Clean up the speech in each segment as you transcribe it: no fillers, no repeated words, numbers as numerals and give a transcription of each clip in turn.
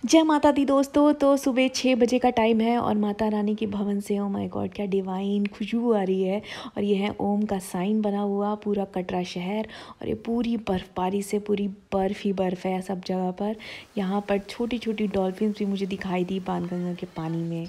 जय माता दी दोस्तों। तो सुबह 6 बजे का टाइम है और माता रानी के भवन से ओ माय गॉड क्या डिवाइन खुशबू आ रही है। और ये है ओम का साइन बना हुआ पूरा कटरा शहर। और ये पूरी बर्फ़बारी से पूरी बर्फ़ ही बर्फ़ है सब जगह पर। यहाँ पर छोटी छोटी डॉल्फिन्स भी मुझे दिखाई दी बाणगंगा के पानी में।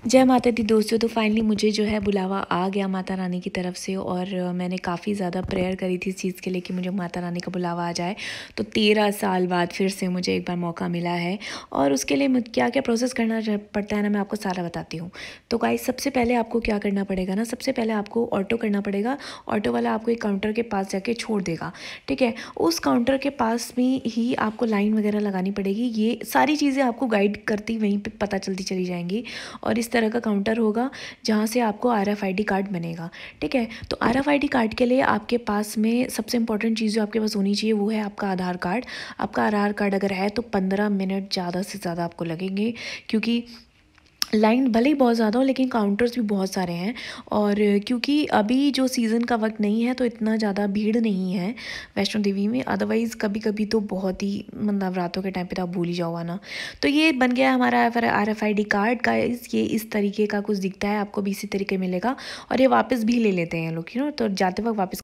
जय माता दी दोस्तों। तो फाइनली मुझे जो है बुलावा आ गया माता रानी की तरफ से और मैंने काफ़ी ज़्यादा प्रेयर करी थी इस चीज़ के लिए कि मुझे माता रानी का बुलावा आ जाए। तो 13 साल बाद फिर से मुझे एक बार मौका मिला है और उसके लिए क्या क्या प्रोसेस करना पड़ता है ना, मैं आपको सारा बताती हूँ। तो गाइस सबसे पहले आपको क्या करना पड़ेगा ना, सबसे पहले आपको ऑटो करना पड़ेगा। ऑटो वाला आपको एक काउंटर के पास जाके छोड़ देगा, ठीक है। उस काउंटर के पास में ही आपको लाइन वगैरह लगानी पड़ेगी। ये सारी चीज़ें आपको गाइड करती वहीं पे पता चलती चली जाएंगी। और इस तरह का काउंटर होगा जहाँ से आपको RFID कार्ड बनेगा, ठीक है। तो RFID कार्ड के लिए आपके पास में सबसे इंपॉर्टेंट चीज़ जो आपके पास होनी चाहिए वो है आपका आधार कार्ड। आपका आधार कार्ड अगर है तो 15 मिनट ज़्यादा से ज़्यादा आपको लगेंगे, क्योंकि लाइन भले ही बहुत ज़्यादा हो लेकिन काउंटर्स भी बहुत सारे हैं। और क्योंकि अभी जो सीज़न का वक्त नहीं है तो इतना ज़्यादा भीड़ नहीं है वैष्णो देवी में। अदरवाइज़ कभी कभी तो बहुत ही नवरात्रों के टाइम पे तो आप भूल ही जाओ ना। तो ये बन गया हमारा RFID कार्ड का। ये इस तरीके का कुछ दिखता है, आपको भी इसी तरीके मिलेगा। और ये वापस भी ले लेते हैं लोग, तो जाते वक्त वापस।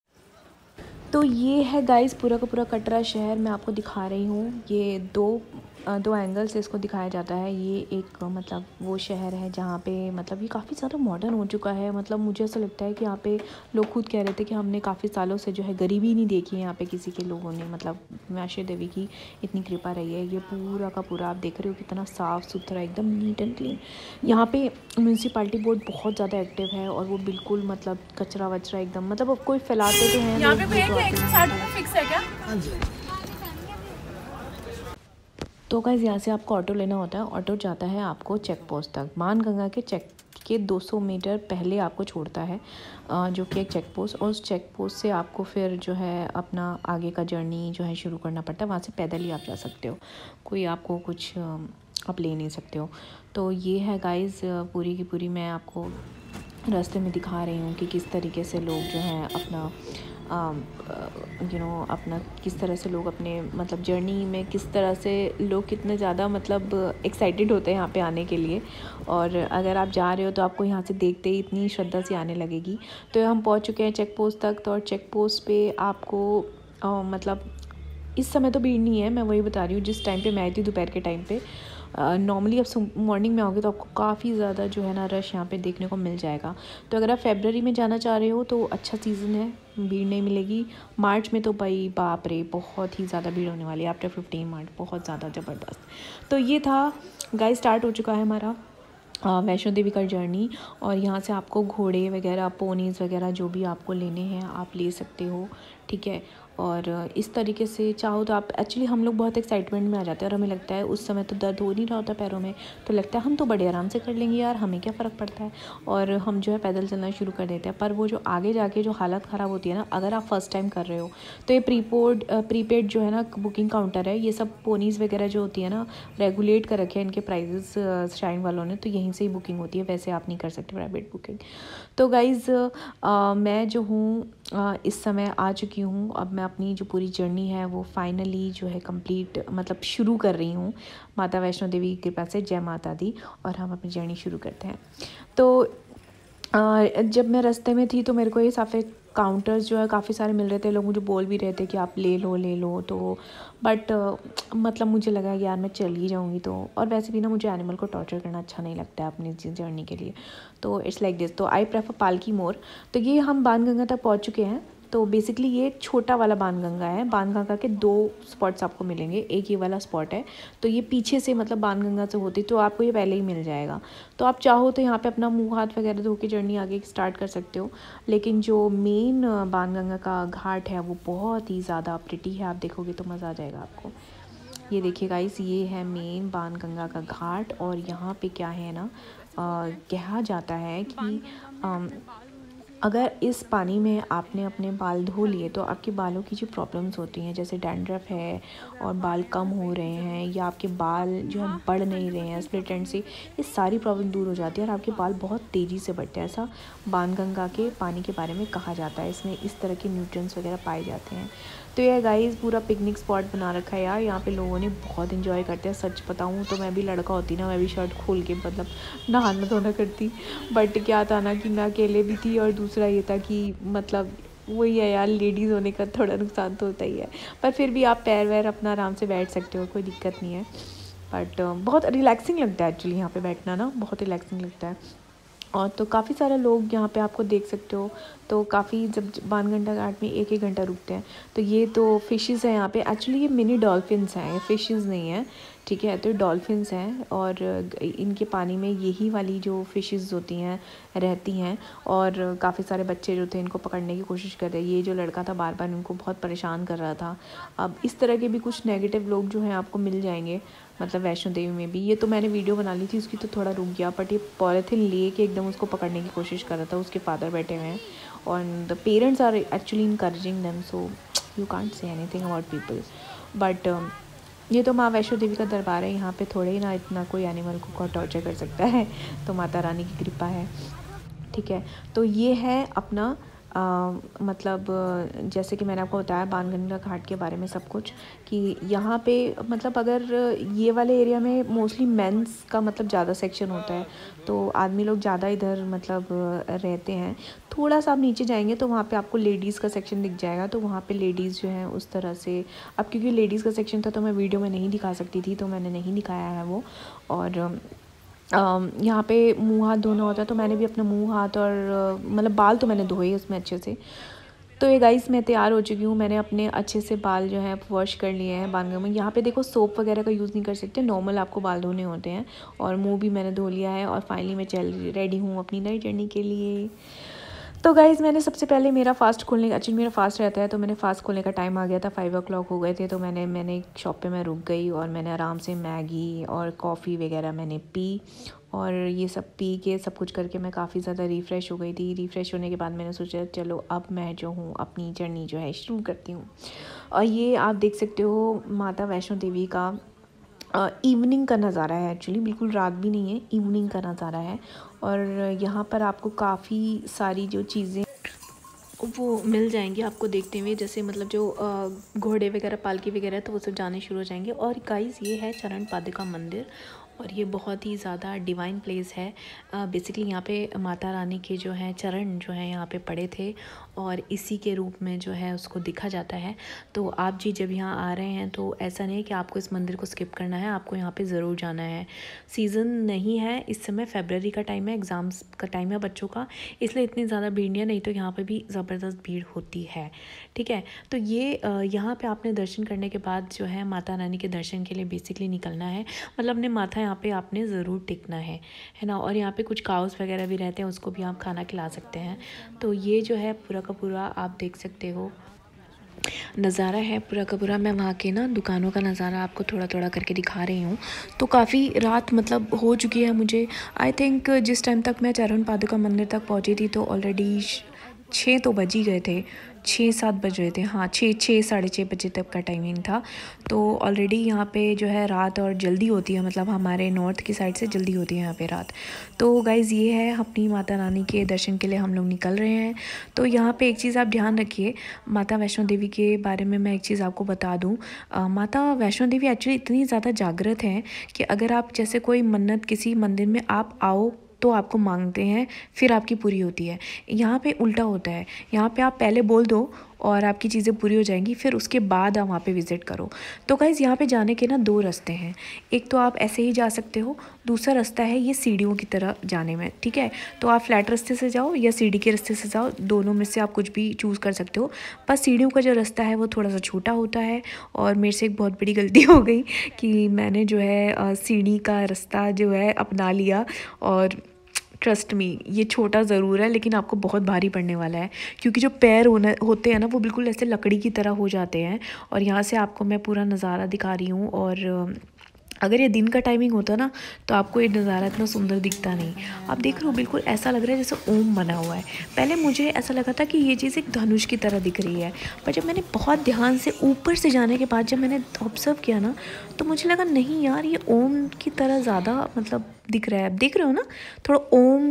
तो ये है गाइस पूरा का पूरा कटरा शहर मैं आपको दिखा रही हूँ। ये दो एंगल से इसको दिखाया जाता है। ये एक मतलब वो शहर है जहाँ पे मतलब ये काफ़ी ज़्यादा मॉडर्न हो चुका है। मतलब मुझे ऐसा लगता है कि यहाँ पे लोग खुद कह रहे थे कि हमने काफ़ी सालों से जो है गरीबी नहीं देखी है यहाँ पे किसी के लोगों ने। मतलब वैष्णो देवी की इतनी कृपा रही है। ये पूरा का पूरा आप देख रहे हो कितना साफ़ सुथरा एकदम नीट एंड क्लीन। यहाँ पे म्यूनसिपालिटी बोर्ड बहुत ज़्यादा एक्टिव है और वो बिल्कुल मतलब कचरा वचरा एकदम मतलब अब कोई फैलाते तो हैं यहाँ लोग, पे वो तो 160 रुपये फिक्स है क्या? हाँ जी। तो गाइस यहाँ से आपको ऑटो लेना होता है। ऑटो जाता है आपको चेक पोस्ट तक। बाणगंगा के चेक के 200 मीटर पहले आपको छोड़ता है जो कि एक चेक पोस्ट। और उस चेक पोस्ट से आपको फिर जो है अपना आगे का जर्नी जो है शुरू करना पड़ता है। वहाँ से पैदल ही आप जा सकते हो, कोई आपको कुछ आप ले नहीं सकते हो। तो ये है गाइस पूरी की पूरी मैं आपको रास्ते में दिखा रही हूँ कि किस तरीके से लोग जो हैं अपना अपना किस तरह से लोग अपने मतलब जर्नी में किस तरह से लोग कितने ज़्यादा मतलब एक्साइटेड होते हैं यहाँ पे आने के लिए। और अगर आप जा रहे हो तो आपको यहाँ से देखते ही इतनी श्रद्धा सी आने लगेगी। तो हम पहुँच चुके हैं चेक पोस्ट तक। तो और चेक पोस्ट पे आपको मतलब इस समय तो भीड़ नहीं है, मैं वही बता रही हूँ जिस टाइम पे मैं आई थी दोपहर के टाइम पे। नॉर्मली आप मॉर्निंग में आओगे तो आपको काफ़ी ज़्यादा जो है ना रश यहाँ पे देखने को मिल जाएगा। तो अगर आप फरवरी में जाना चाह रहे हो तो अच्छा सीज़न है, भीड़ नहीं मिलेगी। मार्च में तो भाई बाप रे बहुत ही ज़्यादा भीड़ होने वाली है। आफ्टर 15 मार्च बहुत ज़्यादा ज़बरदस्त। तो ये था गाइस, स्टार्ट हो चुका है हमारा वैष्णो देवी का जर्नी। और यहाँ से आपको घोड़े वगैरह पोनीज़ वगैरह जो भी आपको लेने हैं आप ले सकते हो, ठीक है। और इस तरीके से चाहो तो आप एक्चुअली हम लोग बहुत एक्साइटमेंट में आ जाते हैं और हमें लगता है उस समय तो दर्द हो नहीं रहा होता पैरों में, तो लगता है हम तो बड़े आराम से कर लेंगे यार, हमें क्या फ़र्क पड़ता है। और हम जो है पैदल चलना शुरू कर देते हैं। पर वो जो आगे जाके जो हालत ख़राब होती है ना, अगर आप फर्स्ट टाइम कर रहे हो तो ये प्रीपेड जो है ना बुकिंग काउंटर है। ये सब पोनीज़ वगैरह जो होती है ना रेगुलेट कर रखे हैं इनके प्राइजेस शाइन वालों ने, तो यहीं से ही बुकिंग होती है, वैसे आप नहीं कर सकते प्राइवेट बुकिंग। तो गाइज़ मैं जो हूँ इस समय आ चुकी हूँ। अब मैं अपनी जो पूरी जर्नी है वो फाइनली जो है कंप्लीट मतलब शुरू कर रही हूँ माता वैष्णो देवी की कृपा से। जय माता दी। और हम अपनी जर्नी शुरू करते हैं। तो जब मैं रास्ते में थी तो मेरे को ये साफ़े काउंटर्स जो है काफ़ी सारे मिल रहे थे। लोग मुझे बोल भी रहे थे कि आप ले लो तो बट मतलब मुझे लगा यार मैं चल ही जाऊँगी तो। और वैसे भी ना मुझे एनिमल को टॉर्चर करना अच्छा नहीं लगता है अपनी जर्नी के लिए। तो इट्स लाइक दिस, तो आई प्रेफर पालकी मोर। तो ये हम बाणगंगा तक पहुँच चुके हैं। तो बेसिकली ये छोटा वाला बाणगंगा है। बाणगंगा के 2 स्पॉट्स आपको मिलेंगे। एक ये वाला स्पॉट है, तो ये पीछे से मतलब बाणगंगा से होती तो आपको ये पहले ही मिल जाएगा। तो आप चाहो तो यहाँ पे अपना मुंह हाथ वगैरह धो के जर्नी आगे स्टार्ट कर सकते हो। लेकिन जो मेन बाणगंगा का घाट है वो बहुत ही ज़्यादा प्रिटी है, आप देखोगे तो मज़ा आ जाएगा आपको। ये देखिए गाइस, ये है मेन बाणगंगा का घाट। और यहाँ पे क्या है ना कहा जाता है कि अगर इस पानी में आपने अपने बाल धो लिए तो आपके बालों की जो प्रॉब्लम्स होती हैं जैसे डैंड्रफ है और बाल कम हो रहे हैं या आपके बाल जो है बढ़ नहीं रहे हैं स्प्लिट एंड से, ये सारी प्रॉब्लम दूर हो जाती है और आपके बाल बहुत तेज़ी से बढ़ते हैं। ऐसा बाणगंगा के पानी के बारे में कहा जाता है। इसमें इस तरह के न्यूट्रिएंट्स वगैरह पाए जाते हैं। तो ये गाइस पूरा पिकनिक स्पॉट बना रखा है यार, यहाँ पे लोगों ने बहुत इन्जॉय करते हैं। सच बताऊँ तो मैं भी लड़का होती ना, मैं भी शर्ट खोल के मतलब नहाना धोना करती, बट क्या था ना कि मैं अकेले भी थी, और दूसरा ये था कि मतलब वही है यार, लेडीज़ होने का थोड़ा नुकसान तो होता ही है, पर फिर भी आप पैर वैर अपना आराम से बैठ सकते हो, कोई दिक्कत नहीं है। बट बहुत रिलैक्सिंग लगता है एक्चुअली यहाँ पे बैठना ना, बहुत रिलैक्सिंग लगता है। और तो काफ़ी सारे लोग यहाँ पे आपको देख सकते हो, तो काफ़ी जब बाणगंगा घाट में एक घंटा रुकते हैं। तो ये तो फ़िशेज़ हैं यहाँ पे, एक्चुअली ये मिनी डॉल्फिन्स हैं, ये फ़िशेज़ नहीं हैं, ठीक है। तो डॉल्फिन्स हैं, और इनके पानी में यही वाली जो फ़िशेज़ होती हैं रहती हैं, और काफ़ी सारे बच्चे जो थे इनको पकड़ने की कोशिश कर रहे हैं। ये जो लड़का था बार बार इनको बहुत परेशान कर रहा था। अब इस तरह के भी कुछ नेगेटिव लोग जो हैं आपको मिल जाएंगे, मतलब वैष्णो देवी में भी। ये तो मैंने वीडियो बना ली थी उसकी, तो थोड़ा रुक गया, बट ये पॉलीथिन ले के एकदम उसको पकड़ने की कोशिश कर रहा था। उसके फादर बैठे हुए हैं, और the parents are actually encouraging them, so you can't say anything about people. But ये तो माँ वैष्णो देवी का दरबार है, यहाँ पे थोड़े ही ना इतना कोई एनिमल को टॉर्चर कर सकता है, तो माता रानी की कृपा है, ठीक है। तो ये है अपना मतलब जैसे कि मैंने आपको बताया बाणगंगा घाट के बारे में सब कुछ, कि यहाँ पे मतलब अगर ये वाले एरिया में मोस्टली मेंस का मतलब ज़्यादा सेक्शन होता है, तो आदमी लोग ज़्यादा इधर मतलब रहते हैं। थोड़ा सा आप नीचे जाएंगे तो वहाँ पे आपको लेडीज़ का सेक्शन दिख जाएगा, तो वहाँ पे लेडीज़ जो है उस तरह से, अब क्योंकि लेडीज़ का सेक्शन था तो मैं वीडियो में नहीं दिखा सकती थी, तो मैंने नहीं दिखाया है वो। और यहाँ पे मुँह हाथ धोना होता है, तो मैंने भी अपना मुँह हाथ और मतलब बाल तो मैंने धोए उसमें अच्छे से। तो ये गाइस मैं तैयार हो चुकी हूँ, मैंने अपने अच्छे से बाल जो है वॉश कर लिए हैं बाणगंगा में। यहाँ पे देखो सोप वगैरह का यूज़ नहीं कर सकते, नॉर्मल आपको बाल धोने होते हैं, और मुँह भी मैंने धो लिया है, और फाइनली मैं रेडी हूँ अपनी नई जर्नी के लिए। तो गाइज़ मैंने सबसे पहले मेरा फ़ास्ट खोलने का, एक्चुअली मेरा फ़ास्ट रहता है, तो मैंने फ़ास्ट खोलने का टाइम आ गया था, 5 o'clock हो गए थे, तो मैंने एक शॉप पे मैं रुक गई, और मैंने आराम से मैगी और कॉफ़ी वगैरह मैंने पी, और ये सब पी के सब कुछ करके मैं काफ़ी ज़्यादा रिफ़्रेश हो गई थी। रिफ़्रेश होने के बाद मैंने सोचा चलो अब मैं जो हूँ अपनी जर्नी जो है शुरू करती हूँ। और ये आप देख सकते हो माता वैष्णो देवी का इवनिंग का नज़ारा है, एक्चुअली बिल्कुल रात भी नहीं है, इवनिंग का नज़ारा है। और यहाँ पर आपको काफ़ी सारी जो चीज़ें वो मिल जाएंगी आपको देखते हुए, जैसे मतलब जो घोड़े वगैरह पालकी वगैरह, तो वो सब जाने शुरू हो जाएंगे। और गाइस ये है चरण पादुका मंदिर, और ये बहुत ही ज़्यादा डिवाइन प्लेस है। बेसिकली यहाँ पे माता रानी के जो हैं चरण जो हैं यहाँ पे पड़े थे, और इसी के रूप में जो है उसको दिखा जाता है। तो आप जी जब यहाँ आ रहे हैं तो ऐसा नहीं है कि आपको इस मंदिर को स्किप करना है, आपको यहाँ पे ज़रूर जाना है। सीज़न नहीं है इस समय, फरवरी का टाइम है, एग्ज़ाम्स का टाइम है बच्चों का, इसलिए इतनी ज़्यादा भीड़ नहीं है, नहीं तो यहाँ पे भी ज़बरदस्त भीड़ होती है, ठीक है। तो ये यहाँ पे आपने दर्शन करने के बाद जो है माता रानी के दर्शन के लिए बेसिकली निकलना है, मतलब अपने माथा यहाँ पे आपने ज़रूर टिकना है ना। और यहाँ पे कुछ काउस वगैरह भी रहते हैं, उसको भी आप खाना खिला सकते हैं। तो ये जो है पूरा का पूरा आप देख सकते हो नज़ारा है, पूरा का पूरा। मैं वहाँ के ना दुकानों का नज़ारा आपको थोड़ा थोड़ा करके दिखा रही हूँ। तो काफ़ी रात मतलब हो चुकी है मुझे, आई थिंक जिस टाइम तक मैं चरण पादुका मंदिर तक पहुँची थी तो ऑलरेडी 6 तो बज ही गए थे, 6-7 बज रहे थे, हाँ 6 साढ़े 6 बजे तक का टाइमिंग था। तो ऑलरेडी यहाँ पे जो है रात और जल्दी होती है, मतलब हमारे नॉर्थ की साइड से जल्दी होती है यहाँ पे रात। तो गाइज़ ये है अपनी माता रानी के दर्शन के लिए हम लोग निकल रहे हैं। तो यहाँ पे एक चीज़ आप ध्यान रखिए, माता वैष्णो देवी के बारे में मैं एक चीज़ आपको बता दूँ। माता वैष्णो देवी एक्चुअली इतनी ज़्यादा जागृत हैं कि अगर आप जैसे कोई मन्नत किसी मंदिर में आप आओ तो आपको मांगते हैं, फिर आपकी पूरी होती है। यहाँ पे उल्टा होता है, यहाँ पे आप पहले बोल दो और आपकी चीज़ें पूरी हो जाएंगी, फिर उसके बाद आप वहाँ पे विज़िट करो। तो गाइज़ यहाँ पे जाने के ना 2 रास्ते हैं, एक तो आप ऐसे ही जा सकते हो, दूसरा रास्ता है ये सीढ़ियों की तरह जाने में, ठीक है। तो आप फ्लैट रास्ते से जाओ या सीढ़ी के रास्ते से जाओ, दोनों में से आप कुछ भी चूज़ कर सकते हो। बस सीढ़ियों का जो रास्ता है वो थोड़ा सा छोटा होता है, और मेरे से एक बहुत बड़ी गलती हो गई कि मैंने जो है सीढ़ी का रास्ता जो है अपना लिया, और ट्रस्ट मी ये छोटा ज़रूर है लेकिन आपको बहुत भारी पड़ने वाला है, क्योंकि जो पैर होते हैं ना वो बिल्कुल ऐसे लकड़ी की तरह हो जाते हैं। और यहाँ से आपको मैं पूरा नज़ारा दिखा रही हूँ, और अगर ये दिन का टाइमिंग होता ना तो आपको ये नज़ारा इतना सुंदर दिखता नहीं। आप देख रहे हो बिल्कुल ऐसा लग रहा है जैसे ओम बना हुआ है। पहले मुझे ऐसा लगा था कि ये चीज़ एक धनुष की तरह दिख रही है, पर जब मैंने बहुत ध्यान से ऊपर से जाने के बाद जब मैंने ऑब्ज़र्व किया ना तो मुझे लगा नहीं यार ये ओम की तरह ज़्यादा मतलब दिख रहा है। आप देख रहे हो ना थोड़ा ओम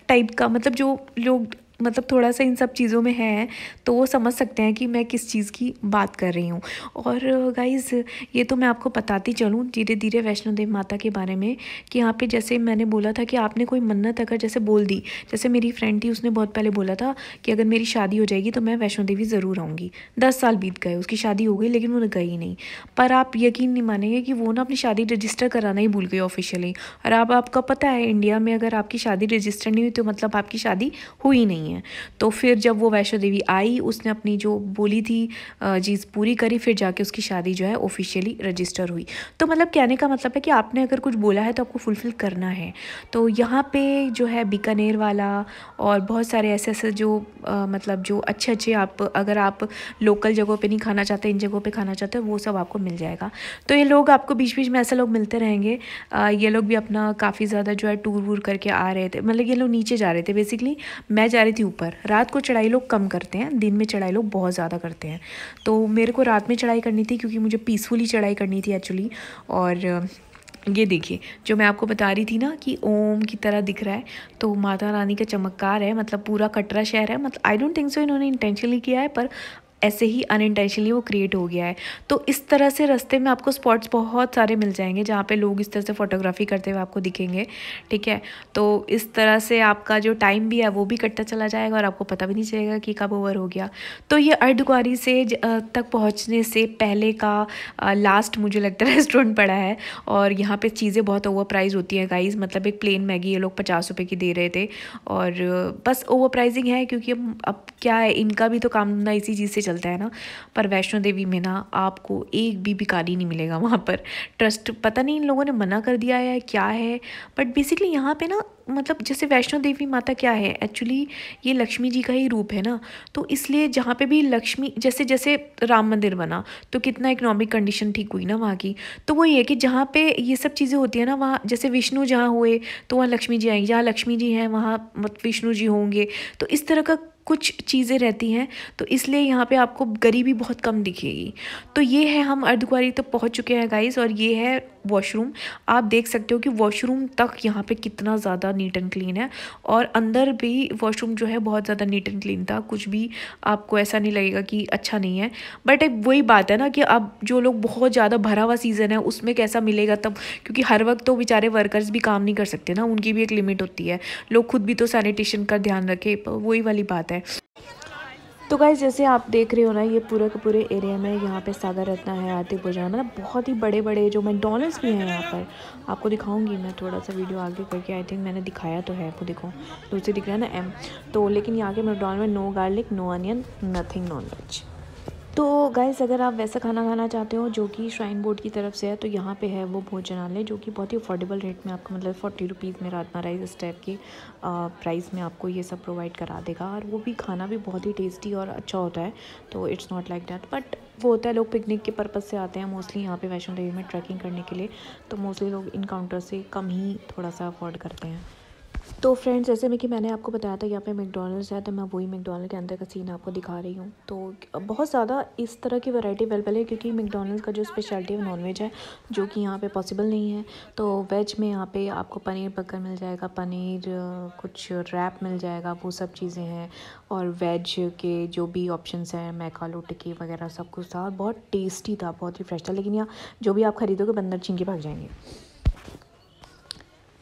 टाइप का, मतलब जो लोग मतलब थोड़ा सा इन सब चीज़ों में है तो वो समझ सकते हैं कि मैं किस चीज़ की बात कर रही हूँ। और गाइज़ ये तो मैं आपको बताती चलूँ धीरे धीरे वैष्णो देवी माता के बारे में कि यहाँ पे जैसे मैंने बोला था कि आपने कोई मन्नत अगर जैसे बोल दी, जैसे मेरी फ्रेंड थी उसने बहुत पहले बोला था कि अगर मेरी शादी हो जाएगी तो मैं वैष्णो देवी ज़रूर आऊँगी। 10 साल बीत गए, उसकी शादी हो गई लेकिन वो गई नहीं। पर आप यकीन नहीं मानेंगे कि वो ना अपनी शादी रजिस्टर कराना ही भूल गई ऑफिशियली। और अब आपका पता है इंडिया में अगर आपकी शादी रजिस्टर नहीं हुई तो मतलब आपकी शादी हुई नहीं है। तो फिर जब वो वैष्णो देवी आई, उसने अपनी जो बोली थी चीज़ पूरी करी, फिर जाके उसकी शादी जो है ऑफिशियली रजिस्टर हुई। तो मतलब कहने का मतलब है कि आपने अगर कुछ बोला है तो आपको फुलफ़िल करना है। तो यहाँ पे जो है बीकानेर वाला और बहुत सारे ऐसे ऐसे जो मतलब जो अच्छे अच्छे आप अगर आप लोकल जगहों पे नहीं खाना चाहते, इन जगहों पे खाना चाहते हो, वो सब आपको मिल जाएगा। तो ये लोग आपको बीच बीच में ऐसे लोग मिलते रहेंगे। ये लोग भी अपना काफ़ी ज़्यादा जो है टूर वूर करके आ रहे थे। मतलब ये लोग नीचे जा रहे थे बेसिकली, मैं जा रही थी ऊपर। रात को चढ़ाई लोग कम करते हैं, दिन में चढ़ाई लोग बहुत ज़्यादा करते हैं। तो मेरे को रात में चढ़ाई करनी थी क्योंकि मुझे पीसफुली चढ़ाई करनी थी एक्चुअली। और ये देखिए जो मैं आपको बता रही थी ना कि ओम की तरह दिख रहा है, तो माता रानी का चमत्कार है। मतलब पूरा कटरा शहर है, मतलब आई डोंट थिंक सो इन्होंने इंटेंशनली किया है, पर ऐसे ही अनइंटेंशनली वो क्रिएट हो गया है। तो इस तरह से रास्ते में आपको स्पॉट्स बहुत सारे मिल जाएंगे जहाँ पे लोग इस तरह से फ़ोटोग्राफी करते हुए आपको दिखेंगे, ठीक है। तो इस तरह से आपका जो टाइम भी है वो भी कटता चला जाएगा और आपको पता भी नहीं चलेगा कि कब ओवर हो गया। तो ये अर्धकुंवारी से तक पहुँचने से पहले का लास्ट मुझे लगता है रेस्टोरेंट पड़ा है। और यहाँ पे चीज़ें बहुत ओवर प्राइस होती हैं गाइज़। मतलब एक प्लेन मैगी ये लोग 50 रुपये की दे रहे थे, और बस ओवर प्राइसिंग है क्योंकि अब क्या है, इनका भी तो काम धंधा इसी चीज़ से चलता है ना। पर वैष्णो देवी में ना आपको एक भी भिखारी नहीं मिलेगा वहाँ पर। ट्रस्ट पता नहीं इन लोगों ने मना कर दिया है क्या है, बट बेसिकली यहाँ पे ना मतलब जैसे वैष्णो देवी माता क्या है एक्चुअली, ये लक्ष्मी जी का ही रूप है ना। तो इसलिए जहाँ पे भी लक्ष्मी, जैसे जैसे राम मंदिर बना तो कितना इकोनॉमिक कंडीशन ठीक हुई ना वहाँ की। तो वही है कि जहाँ पे ये सब चीज़ें होती है ना, वहाँ जैसे विष्णु जहाँ हुए तो वहाँ लक्ष्मी जी आएंगी, जहाँ लक्ष्मी जी हैं वहाँ विष्णु जी होंगे। तो इस तरह का कुछ चीज़ें रहती हैं, तो इसलिए यहाँ पे आपको गरीबी बहुत कम दिखेगी। तो ये है, हम अर्धकुंवारी तक पहुँच चुके हैं गाइस, और ये है वॉशरूम। आप देख सकते हो कि वॉशरूम तक यहाँ पे कितना ज़्यादा नीट एंड क्लीन है, और अंदर भी वॉशरूम जो है बहुत ज़्यादा नीट एंड क्लीन था। कुछ भी आपको ऐसा नहीं लगेगा कि अच्छा नहीं है। बट एक वही बात है ना कि अब जो लोग बहुत ज़्यादा भरा हुआ सीज़न है उसमें कैसा मिलेगा तब, क्योंकि हर वक्त तो बेचारे वर्कर्स भी काम नहीं कर सकते ना, उनकी भी एक लिमिट होती है। लोग खुद भी तो सैनिटेशन का ध्यान रखे, वही वाली बात है। तो गाइस जैसे आप देख रहे हो ना, ये पूरे के पूरे एरिया में यहाँ पे सागर रत्ना है, आरती भोजन, मतलब बहुत ही बड़े बड़े जो मैकडॉनल्ड्स भी हैं यहाँ पर। आपको दिखाऊंगी मैं थोड़ा सा वीडियो आगे करके, आई थिंक मैंने दिखाया तो है, वो देखो दूसरे दिख रहा है ना एम। तो लेकिन यहाँ के मैकडॉनल्ड में no garlic, no onion, nothing non veg. तो गाइस अगर आप वैसा खाना खाना चाहते हो जो कि श्राइन बोर्ड की तरफ से है, तो यहाँ पे है वो भोजनालय, जो कि बहुत ही अफोर्डेबल रेट में आपको, मतलब 40 रुपीज़ में राजमा राइस इस टाइप की प्राइस में आपको ये सब प्रोवाइड करा देगा। और वो भी खाना भी बहुत ही टेस्टी और अच्छा होता है। तो it's not like that, but वो होता है लोग पिकनिक के पर्पज़ से आते हैं मोस्टली यहाँ पे वैष्णो देवी में ट्रैकिंग करने के लिए। तो मोस्टली लोग इन काउंटर से कम ही थोड़ा सा अफोर्ड करते हैं। तो फ्रेंड्स जैसे मैं कि मैंने आपको बताया था यहाँ पे मैकडॉनल्ड्स है, तो मैं वही मैकडॉनल्ड के अंदर का सीन आपको दिखा रही हूँ। तो बहुत ज़्यादा इस तरह की वैरायटी अवेलेबल है, क्योंकि मैकडॉनल्ड्स का जो स्पेशलिटी है वो नॉनवेज है, जो कि यहाँ पे पॉसिबल नहीं है। तो वेज में यहाँ पे आपको पनीर बर्गर मिल जाएगा, पनीर कुछ रैप मिल जाएगा, वो सब चीज़ें हैं। और वेज के जो भी ऑप्शंस हैं, मैकालो टिक्की वगैरह सब कुछ था, बहुत टेस्टी था, बहुत ही फ्रेश था। लेकिन यहाँ जो भी आप खरीदोगे बंदर छीन के भाग जाएंगे।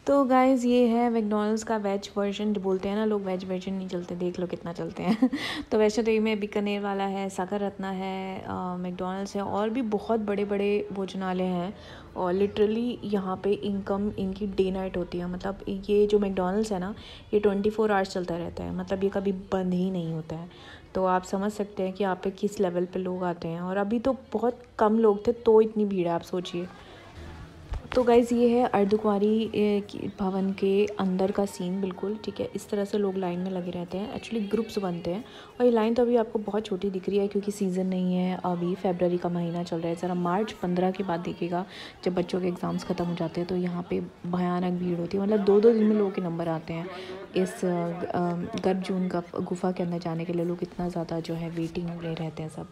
तो गाइज़ ये है मैकडॉनल्ड्स का वेज वर्जन, जो बोलते हैं ना लोग वेज वर्जन नहीं चलते, देख लो कितना चलते हैं। तो वैष्णो देवी में बीकानेर वाला है, सागर रत्ना है, मैकडॉनल्ड्स है, और भी बहुत बड़े बड़े भोजनालय हैं। और लिटरली यहाँ पे इनकम इनकी डे नाइट होती है। मतलब ये जो मैकडॉनल्ड्स है ना, ये 24 आवर्स चलता रहता है, मतलब ये कभी बंद ही नहीं होता है। तो आप समझ सकते हैं कि यहाँ पे किस लेवल पे लोग आते हैं। और अभी तो बहुत कम लोग थे तो इतनी भीड़ है, आप सोचिए। तो गाइज़ ये है अर्धकुंवारी भवन के अंदर का सीन बिल्कुल, ठीक है। इस तरह से लोग लाइन में लगे रहते हैं, एक्चुअली ग्रुप्स बनते हैं। और ये लाइन तो अभी आपको बहुत छोटी दिख रही है क्योंकि सीज़न नहीं है, अभी फरवरी का महीना चल रहा है। ज़रा मार्च 15 के बाद देखिएगा, जब बच्चों के एग्ज़ाम्स ख़त्म हो जाते हैं, तो यहाँ पे भयानक भीड़ होती है। मतलब 2-2 दिन में लोगों के नंबर आते हैं इस गर्भजून गुफा के अंदर जाने के लिए। लोग इतना ज़्यादा जो है वेटिंग में रहते हैं सब।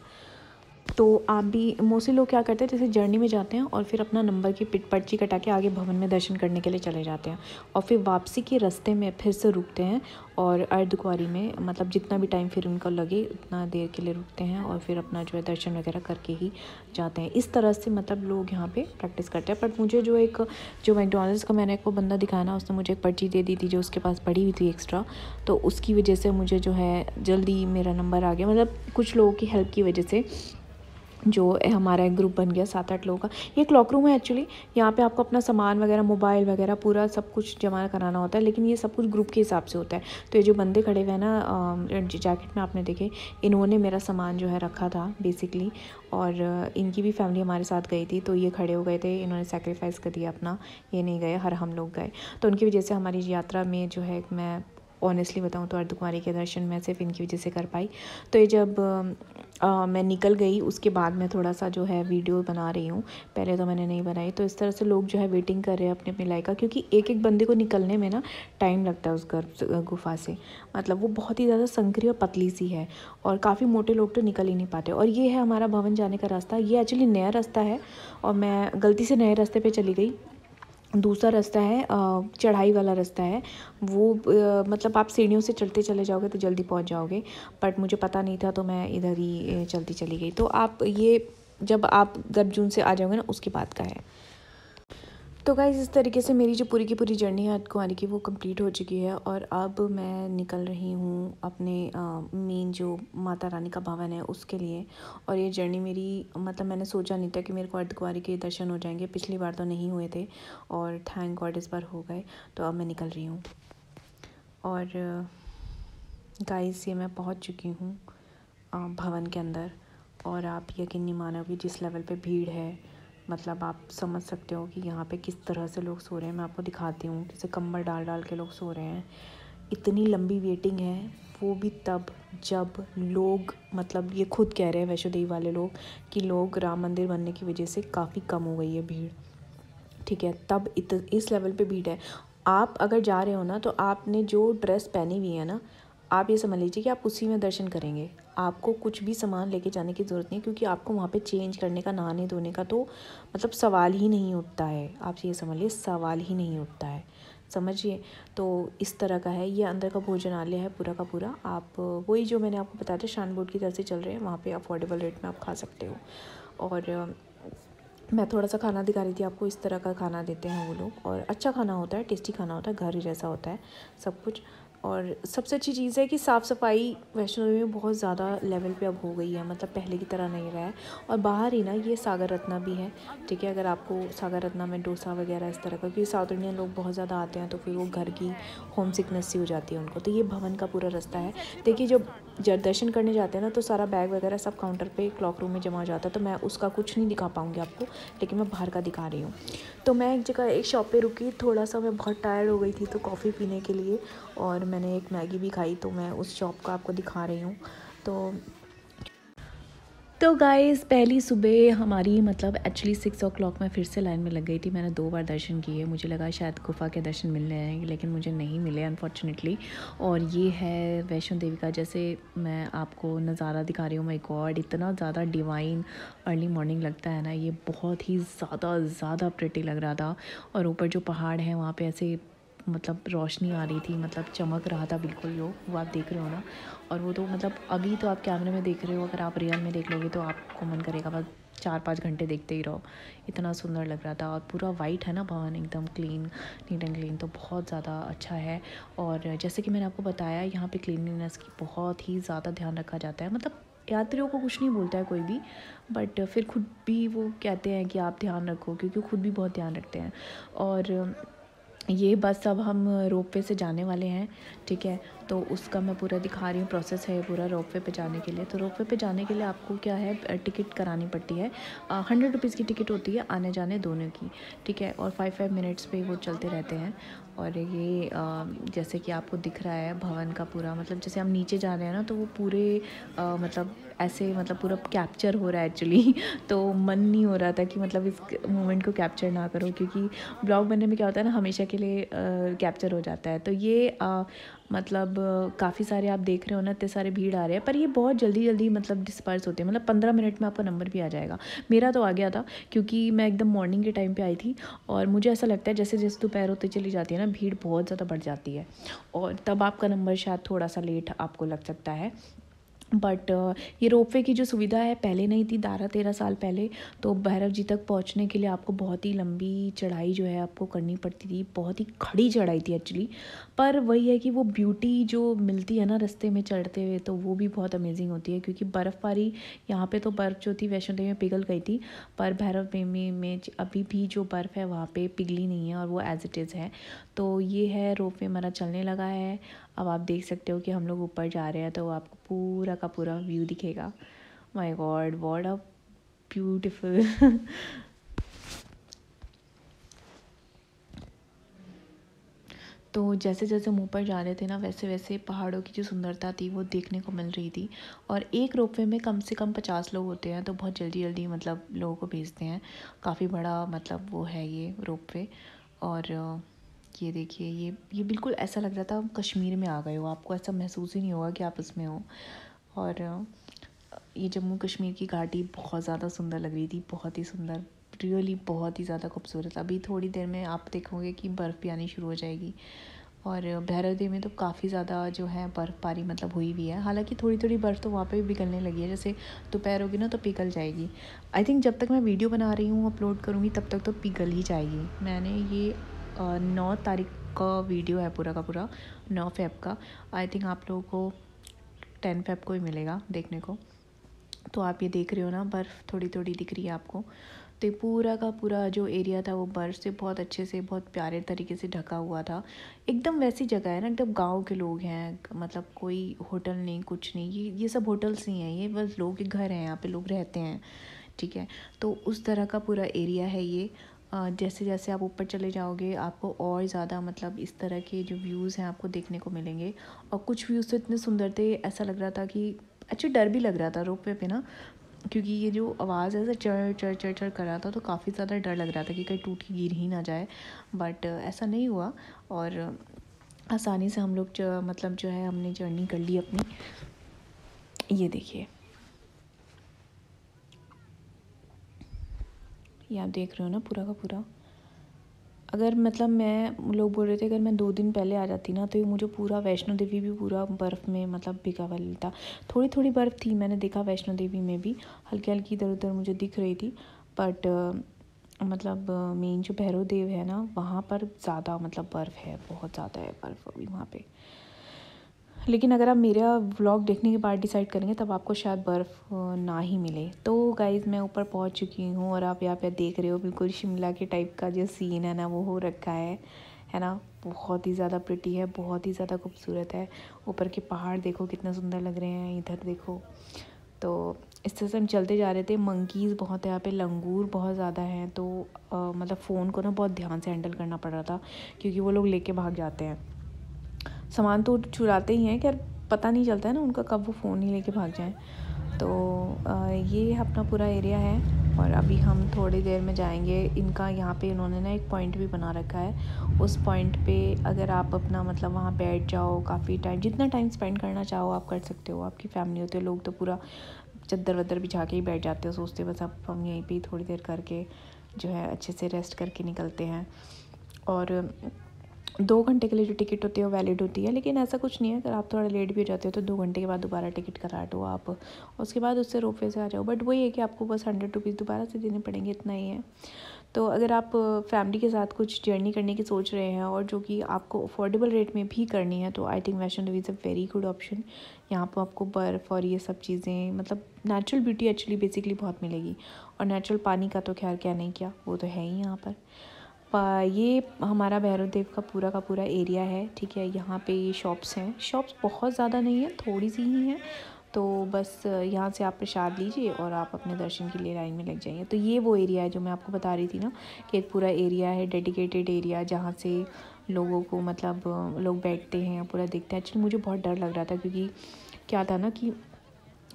तो आप भी मोस्टली लोग क्या करते हैं, जैसे जर्नी में जाते हैं और फिर अपना नंबर की पर्ची कटा के आगे भवन में दर्शन करने के लिए चले जाते हैं, और फिर वापसी के रास्ते में फिर से रुकते हैं और अर्धकुंवारी में मतलब जितना भी टाइम फिर उनको लगे उतना देर के लिए रुकते हैं और फिर अपना जो है दर्शन वगैरह करके ही जाते हैं। इस तरह से मतलब लोग यहाँ पे प्रैक्टिस करते हैं। बट मुझे जो मैकडॉनल्ड्स का मैंने को बंदा दिखाया ना, उसने मुझे एक पर्ची दे दी थी जो उसके पास पड़ी हुई थी एक्स्ट्रा, तो उसकी वजह से मुझे जो है जल्दी मेरा नंबर आ गया। मतलब कुछ लोगों की हेल्प की वजह से जो हमारा एक ग्रुप बन गया 7-8 लोगों का। ये क्लॉक रूम है एक्चुअली। यहाँ पे आपको अपना सामान वगैरह, मोबाइल वगैरह पूरा सब कुछ जमा कराना होता है, लेकिन ये सब कुछ ग्रुप के हिसाब से होता है। तो ये जो बंदे खड़े हुए हैं ना जैकेट में आपने देखे, इन्होंने मेरा सामान जो है रखा था बेसिकली, और इनकी भी फैमिली हमारे साथ गई थी, तो ये खड़े हो गए थे, इन्होंने सेक्रीफाइस कर दिया अपना, ये नहीं गए, हर हम लोग गए। तो उनकी वजह से हमारी यात्रा में जो है, मैं ऑनेस्टली बताऊँ तो अर्धकुंवारी के दर्शन मैं सिर्फ इनकी वजह से कर पाई। तो ये जब मैं निकल गई उसके बाद मैं थोड़ा सा जो है वीडियो बना रही हूँ, पहले तो मैंने नहीं बनाई। तो इस तरह से लोग जो है वेटिंग कर रहे हैं अपने अपने लाइक का, क्योंकि एक एक बंदे को निकलने में ना टाइम लगता है उस गुफा से। मतलब वो बहुत ही ज़्यादा संकरी और पतली सी है, और काफ़ी मोटे लोग तो निकल ही नहीं पाते। और ये है हमारा भवन जाने का रास्ता। ये एक्चुअली नया रास्ता है और मैं गलती से नए रास्ते पर चली गई। दूसरा रास्ता है चढ़ाई वाला रास्ता है, वो मतलब आप सीढ़ियों से चढ़ते चले जाओगे तो जल्दी पहुंच जाओगे, बट मुझे पता नहीं था तो मैं इधर ही चलती चली गई। तो आप ये जब आप गर्भजून से आ जाओगे ना उसके बाद का है। तो गाइस इस तरीके से मेरी जो पूरी की पूरी जर्नी है अर्धकुंवारी की वो कंप्लीट हो चुकी है, और अब मैं निकल रही हूँ अपने मेन जो माता रानी का भवन है उसके लिए। और ये जर्नी मेरी मतलब मैंने सोचा नहीं था कि मेरे को अर्धकुंवारी के दर्शन हो जाएंगे। पिछली बार तो नहीं हुए थे और थैंक गॉड इस बार हो गए। तो अब मैं निकल रही हूँ, और गाइस ये मैं पहुँच चुकी हूँ भवन के अंदर। और आप यकीन नहीं मानोगे जिस लेवल पे भीड़ है, मतलब आप समझ सकते हो कि यहाँ पे किस तरह से लोग सो रहे हैं। मैं आपको दिखाती हूँ, जैसे कंबल डाल डाल के लोग सो रहे हैं। इतनी लंबी वेटिंग है, वो भी तब जब लोग मतलब ये खुद कह रहे हैं वैष्णो देवी वाले लोग कि लोग राम मंदिर बनने की वजह से काफ़ी कम हो गई है भीड़। ठीक है, तब इस लेवल पे भीड़ है। आप अगर जा रहे हो ना तो आपने जो ड्रेस पहनी हुई है ना, आप ये समझ लीजिए कि आप उसी में दर्शन करेंगे। आपको कुछ भी सामान लेके जाने की ज़रूरत नहीं है, क्योंकि आपको वहाँ पे चेंज करने का, नहाने धोने का तो मतलब सवाल ही नहीं उठता है। आप ये समझ लीजिए सवाल ही नहीं उठता है, समझिए। तो इस तरह का है ये। अंदर का भोजनालय है पूरा का पूरा। आप वही जो मैंने आपको बताया था शान बोर्ड की तरफ से चल रहे हैं, वहाँ पे अफोर्डेबल रेट में आप खा सकते हो। और मैं थोड़ा सा खाना दिखा रही थी आपको। इस तरह का खाना देते हैं वो लोग, और अच्छा खाना होता है, टेस्टी खाना होता है, घर जैसा होता है सब कुछ। और सबसे अच्छी चीज़ है कि साफ़ सफाई वैष्णो देवी में बहुत ज़्यादा लेवल पे अब हो गई है, मतलब पहले की तरह नहीं रहा है। और बाहर ही ना ये सागर रत्ना भी है, ठीक है। अगर आपको सागर रत्ना में डोसा वगैरह इस तरह का, क्योंकि साउथ इंडियन लोग बहुत ज़्यादा आते हैं तो फिर वो घर की होम सिकनेस सी हो जाती है उनको। तो ये भवन का पूरा रास्ता है। देखिए जब दर्शन करने जाते हैं ना तो सारा बैग वगैरह सब काउंटर पे क्लॉक रूम में जमा हो जाता है, तो मैं उसका कुछ नहीं दिखा पाऊँगी आपको, लेकिन मैं बाहर का दिखा रही हूँ। तो मैं एक जगह एक शॉप पे रुकी, थोड़ा सा मैं बहुत टायर्ड हो गई थी तो कॉफ़ी पीने के लिए, और मैंने एक मैगी भी खाई, तो मैं उस शॉप का आपको दिखा रही हूँ। तो गाइस पहली सुबह हमारी मतलब एक्चुअली 6 o'clock में फिर से लाइन में लग गई थी। मैंने 2 बार दर्शन किए। मुझे लगा शायद गुफा के दर्शन मिलने आएंगे, लेकिन मुझे नहीं मिले अनफॉर्चुनेटली। और ये है वैष्णो देवी का, जैसे मैं आपको नज़ारा दिखा रही हूँ। माय गॉड, इतना ज़्यादा डिवाइन अर्ली मॉर्निंग लगता है ना, ये बहुत ही ज़्यादा प्रिटी लग रहा था। और ऊपर जो पहाड़ है वहाँ पर ऐसे मतलब रोशनी आ रही थी, मतलब चमक रहा था बिल्कुल वो आप देख रहे हो ना। और वो तो मतलब अभी तो आप कैमरे में देख रहे हो, अगर आप रियल में देख लोगे तो आपको मन करेगा बस 4-5 घंटे देखते ही रहो, इतना सुंदर लग रहा था। और पूरा वाइट है ना भवन, एकदम क्लीन, नीट एंड क्लीन, तो बहुत ज़्यादा अच्छा है। और जैसे कि मैंने आपको बताया, यहाँ पे क्लीनलीनेस की बहुत ही ज़्यादा ध्यान रखा जाता है। मतलब यात्रियों को कुछ नहीं बोलता है कोई भी, बट फिर खुद भी वो कहते हैं कि आप ध्यान रखो, क्योंकि खुद भी बहुत ध्यान रखते हैं। और ये बस अब हम रोपवे से जाने वाले हैं, ठीक है। तो उसका मैं पूरा दिखा रही हूँ, प्रोसेस है पूरा रोपवे पे जाने के लिए। तो रोपवे पे जाने के लिए आपको क्या है, टिकट करानी पड़ती है। 100 रुपीज़ की टिकट होती है आने जाने दोनों की, ठीक है। और 5-5 मिनट्स पे वो चलते रहते हैं। और ये जैसे कि आपको दिख रहा है भवन का पूरा, मतलब जैसे हम नीचे जा रहे हैं ना तो वो पूरे मतलब ऐसे मतलब पूरा कैप्चर हो रहा है एक्चुअली। तो मन नहीं हो रहा था कि मतलब इस मोमेंट को कैप्चर ना करो, क्योंकि ब्लॉग बनने में क्या होता है ना, हमेशा के लिए कैप्चर हो जाता है। तो ये मतलब काफ़ी सारे आप देख रहे हो ना, इतने सारे भीड़ आ रहे हैं, पर ये बहुत जल्दी जल्दी मतलब डिस्पर्स होते हैं। मतलब 15 मिनट में आपका नंबर भी आ जाएगा। मेरा तो आ गया था, क्योंकि मैं एकदम मॉर्निंग के टाइम पे आई थी। और मुझे ऐसा लगता है जैसे जैसे दोपहर होते चली जाती है ना, भीड़ बहुत ज़्यादा बढ़ जाती है, और तब आपका नंबर शायद थोड़ा सा लेट आपको लग सकता है। बट ये रोपवे की जो सुविधा है पहले नहीं थी, 12-13 साल पहले। तो भैरव जी तक पहुंचने के लिए आपको बहुत ही लंबी चढ़ाई जो है आपको करनी पड़ती थी, बहुत ही खड़ी चढ़ाई थी एक्चुअली। पर वही है कि वो ब्यूटी जो मिलती है ना रास्ते में चढ़ते हुए, तो वो भी बहुत अमेजिंग होती है। क्योंकि बर्फ़बारी यहाँ पे तो बर्फ़ जो थी वैष्णो देवी में पिघल गई थी, पर भैरव देवी में अभी भी जो बर्फ़ है वहाँ पे पिघली नहीं है, और वो एज इट इज़ है। तो ये है, रोपवे हमारा चलने लगा है। अब आप देख सकते हो कि हम लोग ऊपर जा रहे हैं, तो आपको पूरा का पूरा व्यू दिखेगा। My God, what a beautiful. तो जैसे जैसे हम ऊपर जा रहे थे ना, वैसे वैसे पहाड़ों की जो सुंदरता थी वो देखने को मिल रही थी। और एक रोपवे में कम से कम 50 लोग होते हैं, तो बहुत जल्दी जल्दी मतलब लोगों को भेजते हैं। काफ़ी बड़ा मतलब वो है ये रोपवे। और ये देखिए, ये बिल्कुल ऐसा लग रहा था हम कश्मीर में आ गए हो। आपको ऐसा महसूस ही नहीं होगा कि आप उसमें हो। और ये जम्मू कश्मीर की घाटी बहुत ज़्यादा सुंदर लग रही थी, बहुत ही सुंदर, रियली बहुत ही ज़्यादा खूबसूरत। अभी थोड़ी देर में आप देखोगे कि बर्फ़ भी आनी शुरू हो जाएगी। और भैरव देवी में तो काफ़ी ज़्यादा जो है बर्फ़बारी मतलब हुई भी है। हालांकि थोड़ी थोड़ी बर्फ़ तो वहाँ पे भी पिघलने लगी है, जैसे दोपहर होगी ना तो पिघल जाएगी। आई थिंक जब तक मैं वीडियो बना रही हूँ, अपलोड करूँगी, तब तक तो पिघल ही जाएगी। मैंने ये 9 तारीख का वीडियो है पूरा का पूरा, 9 फ़ेब का। आई थिंक आप लोगों को 10 फ़ेब को ही मिलेगा देखने को। तो आप ये देख रहे हो ना, बर्फ़ थोड़ी थोड़ी दिख रही है आपको। तो ये पूरा का पूरा जो एरिया था वो बर्फ़ से बहुत अच्छे से, बहुत प्यारे तरीके से ढका हुआ था। एकदम वैसी जगह है ना, एकदम गांव के लोग हैं, मतलब कोई होटल नहीं, कुछ नहीं। ये सब होटल्स नहीं हैं, ये बस लोग के घर हैं, यहाँ पे लोग रहते हैं, ठीक है। तो उस तरह का पूरा एरिया है ये। जैसे जैसे आप ऊपर चले जाओगे, आपको और ज़्यादा मतलब इस तरह के जो व्यूज़ हैं आपको देखने को मिलेंगे। और कुछ व्यूज़ तो इतने सुंदर थे, ऐसा लग रहा था कि अच्छा, डर भी लग रहा था रोपवे पे ना, क्योंकि ये जो आवाज़ है, चढ़ चढ़ चढ़ चढ़ कर रहा था, तो काफ़ी ज़्यादा डर लग रहा था कि कहीं टूट के गिर ही ना जाए। बट ऐसा नहीं हुआ, और आसानी से हम लोग मतलब जो है हमने जर्नी कर ली अपनी। ये देखिए, ये आप देख रहे हो ना पूरा का पूरा। अगर मतलब मैं, लोग बोल रहे थे अगर मैं 2 दिन पहले आ जाती ना, तो ये मुझे पूरा वैष्णो देवी भी पूरा बर्फ़ में मतलब भिगा हुआ मिलता। थोड़ी थोड़ी बर्फ़ थी, मैंने देखा वैष्णो देवी में भी हल्की हल्की इधर उधर मुझे दिख रही थी। बट मतलब मेन जो भैरव देव है ना, वहाँ पर ज़्यादा मतलब बर्फ़ है, बहुत ज़्यादा है बर्फ़ अभी वहाँ पे। लेकिन अगर आप मेरा व्लॉग देखने के बाद डिसाइड करेंगे, तब आपको शायद बर्फ़ ना ही मिले। तो गाइज़, मैं ऊपर पहुंच चुकी हूँ, और आप यहाँ पे देख रहे हो बिल्कुल शिमला के टाइप का जो सीन है ना, वो हो रखा है ना। बहुत ही ज़्यादा प्रिटी है, बहुत ही ज़्यादा खूबसूरत है। ऊपर के पहाड़ देखो कितना सुंदर लग रहे हैं, इधर देखो। तो इस तरह से हम चलते जा रहे थे। मंकीज़ बहुत है यहाँ पे, लंगूर बहुत ज़्यादा हैं। तो मतलब फ़ोन को ना बहुत ध्यान से हैंडल करना पड़ रहा था, क्योंकि वो लोग लेके भाग जाते हैं। सामान तो चुराते ही हैं, क्या पता नहीं चलता है ना उनका, कब वो फ़ोन ही लेके भाग जाएं। तो ये अपना पूरा एरिया है। और अभी हम थोड़ी देर में जाएंगे। इनका यहाँ पे इन्होंने ना एक पॉइंट भी बना रखा है। उस पॉइंट पे अगर आप अपना मतलब वहाँ बैठ जाओ, काफ़ी टाइम, जितना टाइम स्पेंड करना चाहो आप कर सकते हो। आपकी फैमिली होती है, लोग तो पूरा चद्दर वद्दर बिछा के ही बैठ जाते हो, सोचते बस आप हम यहीं पे थोड़ी देर करके जो है अच्छे से रेस्ट करके निकलते हैं। और 2 घंटे के लिए जो टिकट होती है वो वैलिड होती है। लेकिन ऐसा कुछ नहीं है, अगर आप थोड़ा लेट भी हो जाते हो तो 2 घंटे के बाद दोबारा टिकट करा दो आप, उसके बाद उससे रोपवे से आ जाओ। बट वही है कि आपको बस 100 रुपीज़ दोबारा से देने पड़ेंगे, इतना ही है। तो अगर आप फैमिली के साथ कुछ जर्नी करने की सोच रहे हैं, और जो कि आपको अफोर्डेबल रेट में भी करनी है, तो I think Vaishno Devi is a very good option. यहाँ पर आपको बर्फ़ और ये सब चीज़ें, मतलब नेचुरल ब्यूटी एक्चुअली बेसिकली बहुत मिलेगी। और नेचुरल पानी का तो खैर क्या नहीं, क्या वो तो है ही यहाँ पर। ये हमारा भैरव देव का पूरा एरिया है, ठीक है। यहाँ पे ये शॉप्स हैं, शॉप्स बहुत ज़्यादा नहीं है, थोड़ी सी ही हैं। तो बस यहाँ से आप प्रसाद लीजिए और आप अपने दर्शन के लिए लाइन में लग जाइए। तो ये वो एरिया है जो मैं आपको बता रही थी ना, कि एक पूरा एरिया है, डेडिकेटेड एरिया, जहाँ से लोगों को मतलब लोग बैठते हैं, पूरा देखते हैं। एक्चुअली मुझे बहुत डर लग रहा था, क्योंकि क्या था ना कि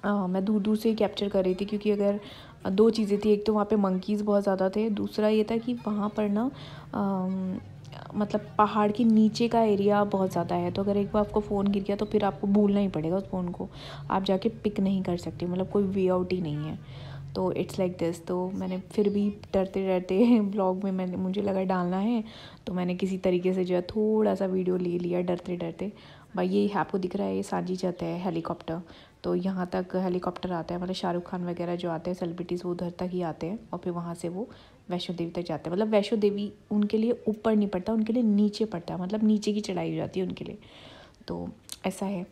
मैं दूर दूर से ही कैप्चर कर रही थी, क्योंकि अगर दो चीज़ें थी, एक तो वहाँ पे मंकीज़ बहुत ज़्यादा थे, दूसरा ये था कि वहाँ पर ना मतलब पहाड़ के नीचे का एरिया बहुत ज़्यादा है, तो अगर एक बार आपको फ़ोन गिर गया तो फिर आपको भूलना ही पड़ेगा उस फ़ोन को, आप जाके पिक नहीं कर सकते, मतलब कोई वे आउट ही नहीं है। तो इट्स लाइक दिस। तो मैंने फिर भी डरते डरते ब्लॉग में मुझे लगा डालना है, तो मैंने किसी तरीके से जो है थोड़ा सा वीडियो ले लिया डरते डरते। भाई ये आपको दिख रहा है, ये सांची छत है हेलीकॉप्टर, तो यहाँ तक हेलीकॉप्टर आता है, मतलब शाहरुख खान वगैरह जो आते हैं सेलिब्रिटीज़ वो उधर तक ही आते हैं, और फिर वहाँ से वो वैष्णो देवी तक जाते हैं। मतलब वैष्णो देवी उनके लिए ऊपर नहीं पड़ता, उनके लिए नीचे पड़ता है, मतलब नीचे की चढ़ाई हो जाती है उनके लिए, तो ऐसा है।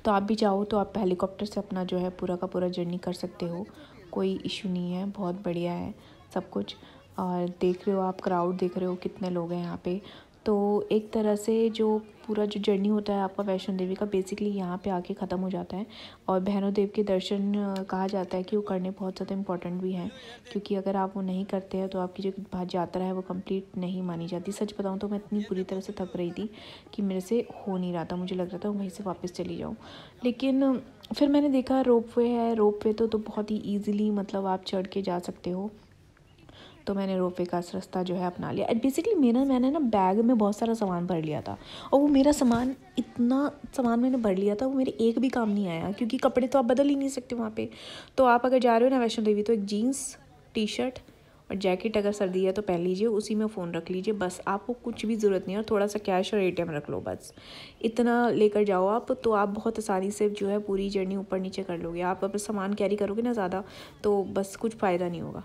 तो आप भी चाहो तो आप हेलीकॉप्टर से अपना जो है पूरा का पूरा जर्नी कर सकते हो, कोई इशू नहीं है, बहुत बढ़िया है सब कुछ। और देख रहे हो आप, क्राउड देख रहे हो कितने लोग हैं यहाँ पे। तो एक तरह से जो पूरा जो जर्नी होता है आपका वैष्णो देवी का, बेसिकली यहाँ पे आके ख़त्म हो जाता है। और भैरव देव के दर्शन कहा जाता है कि वो करने बहुत ज़्यादा इम्पोर्टेंट भी हैं, क्योंकि अगर आप वो नहीं करते हैं तो आपकी जो यात्रा है वो कंप्लीट नहीं मानी जाती। सच बताऊँ तो मैं इतनी बुरी तरह से थक रही थी कि मेरे से हो नहीं रहा था, मुझे लग रहा था वहीं से वापस चली जाऊँ। लेकिन फिर मैंने देखा रोपवे है, रोपवे तो बहुत ही ईज़िली मतलब आप चढ़ के जा सकते हो, तो मैंने रोपवे का रास्ता जो है अपना लिया। बेसिकली मैंने ना बैग में बहुत सारा सामान भर लिया था, और वो मेरा सामान, इतना सामान मैंने भर लिया था वो मेरे एक भी काम नहीं आया, क्योंकि कपड़े तो आप बदल ही नहीं सकते वहाँ पे। तो आप अगर जा रहे हो ना वैष्णो देवी, तो एक जीन्स टी शर्ट और जैकेट अगर सर्दी है तो पहन लीजिए, उसी में फ़ोन रख लीजिए, बस आपको कुछ भी ज़रूरत नहीं है, और थोड़ा सा कैश और ATM रख लो, बस इतना लेकर जाओ आप, तो आप बहुत आसानी से जो है पूरी जर्नी ऊपर नीचे कर लोगे। आप अपना सामान कैरी करोगे ना ज़्यादा तो बस कुछ फ़ायदा नहीं होगा।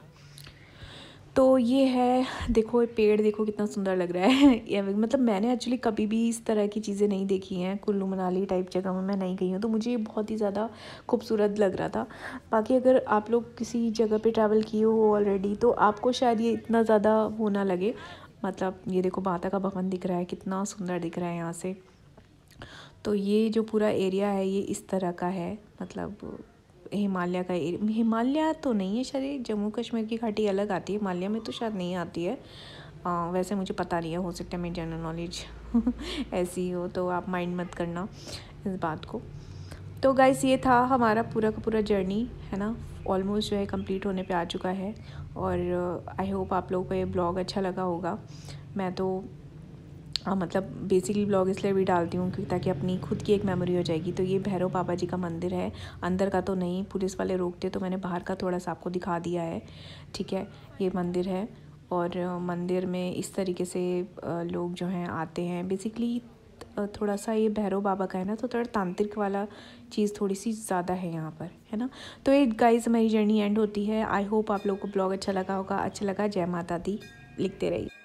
तो ये है, देखो ये पेड़ देखो कितना सुंदर लग रहा है ये मतलब मैंने एक्चुअली कभी भी इस तरह की चीज़ें नहीं देखी हैं, कुल्लू मनाली टाइप जगह में मैं नहीं गई हूँ, तो मुझे ये बहुत ही ज़्यादा खूबसूरत लग रहा था। बाकी अगर आप लोग किसी जगह पे ट्रैवल किए हो ऑलरेडी तो आपको शायद ये इतना ज़्यादा वो ना लगे। मतलब ये देखो माता का भवन दिख रहा है, कितना सुंदर दिख रहा है यहाँ से। तो ये जो पूरा एरिया है ये इस तरह का है, मतलब हिमालय का एरिया, हिमालय तो नहीं है शायद, जम्मू कश्मीर की घाटी अलग आती है, हिमालय में तो शायद नहीं आती है। वैसे मुझे पता नहीं है, हो सकता है मेरी जनरल नॉलेज ऐसी हो, तो आप माइंड मत करना इस बात को। तो गाइस ये था हमारा पूरा का पूरा जर्नी, है ना, ऑलमोस्ट जो है कंप्लीट होने पे आ चुका है। और आई होप आप लोगों को ये ब्लॉग अच्छा लगा होगा। मैं तो मतलब बेसिकली ब्लॉग इसलिए भी डालती हूँ कि ताकि अपनी खुद की एक मेमोरी हो जाएगी। तो ये भैरव बाबा जी का मंदिर है, अंदर का तो नहीं, पुलिस वाले रोकते तो मैंने बाहर का थोड़ा सा आपको दिखा दिया है, ठीक है। ये मंदिर है, और मंदिर में इस तरीके से लोग जो हैं आते हैं। बेसिकली थोड़ा सा ये भैरव बाबा का है ना, तो थोड़ा तांत्रिक वाला चीज़ थोड़ी सी ज़्यादा है यहाँ पर, है ना। तो ये गाइस हमारी जर्नी एंड होती है। आई होप आप लोगों को ब्लॉग अच्छा लगा होगा। अच्छा लगा, जय माता दी लिखते रहिए।